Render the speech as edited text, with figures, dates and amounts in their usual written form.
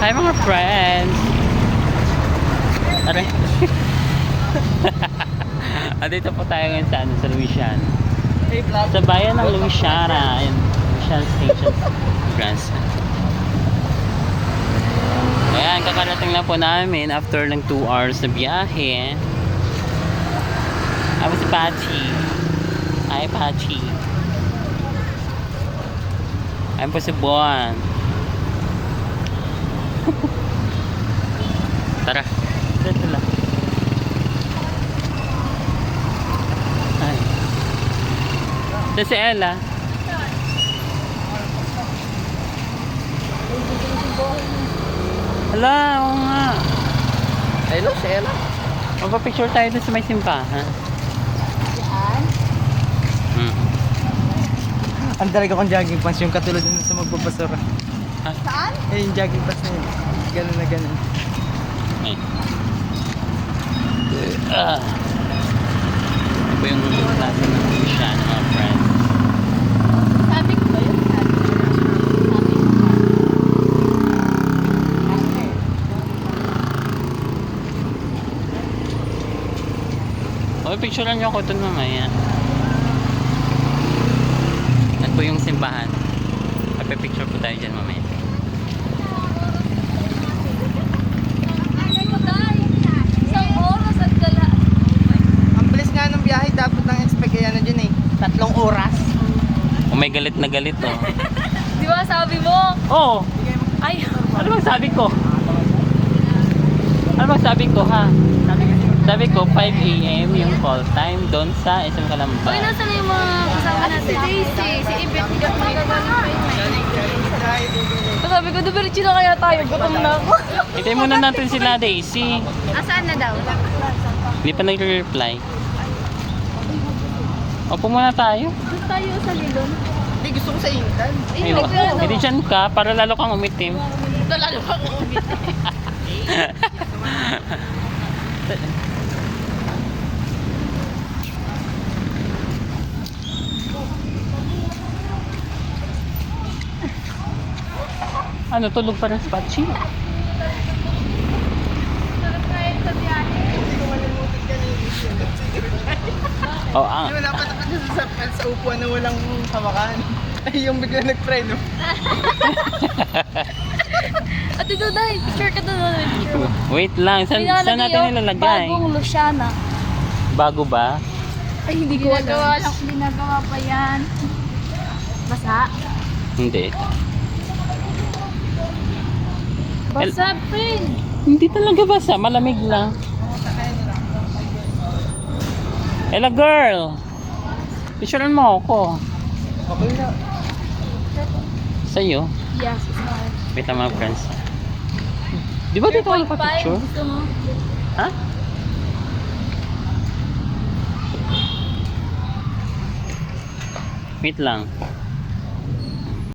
Hi mga friends! Aray! Andito po tayo ngayon sa, sa Louisiana. Sa bayan ng Louisiana. Ayan, Louisiana Station. France. Ayan, kakarating lang po namin after ng 2 hours na biyahe. Ako si Pachi. Hi Pachi. Ayan po si Buwan. Tara, dito lang. Ay. Ito si Ella. Hala, oo nga. Hello, si Ella. Magpa-picture tayo doon sa may simbahan. Yan. Ang talaga kong jogging pants yung katulad nun sa magbabasura. Saan? Eh, yung jogging pants na yun. Ganun na ganun. Ay. Ito po yung klase ng Louisiana, mga friends. Sabi ko ba yun? Sabi ko. Okay, picturean nyo ako ito mamaya. At po yung simbahan. Magpe-picture po tayo dyan mamaya. Isang oras at gala. Ang bilis nga ng biyahe, dapat ang expect kaya na dyan eh. 3 oras. Oh, may galit na galit, oh. Di ba sabi mo? Oh! Ay, Ano bang sabi ko? Ano bang sabi ko, ha? Sabi ko, 5 AM yung call time doon sa isang Uy, Kalamba. nasa na yung mga kasama natin? Si Daisy, si Ibet, Ibet, sabi ko, dumiretso na kaya tayo, gutom na ako. Hintayin muna natin sila, Daisy. Asaan na daw? Hindi pa nagre-reply. Opo muna tayo. Doon tayo sa Lilon. Hindi, gusto ko sa Intan. Ayun. Hindi dyan ka, para lalo kang umitim. Ito lalo ako umit. Ano, tulog pa rin sa Pachi? Sarap tayo sa biyahe. Oh, ang... Di ba dapat ako dyan sa upuan na walang hawakan? Ay, yung bigla nagpreno. Ate Duday, picture ka doon. Wait lang, saan natin nilalagay? Bagong Luciana. Bago ba? Ay, hindi ko alam. Ginagawa pa yan. Basa? Hindi. Basa, friend. Hindi talaga basa, malamig lang. Ella girl! Picturean mo ako. Okay na. Sa'yo. Yes, it's mine. Wait lang mga friends. Di ba dito ako pa-picture? Gusto mo? Ha? Wait lang.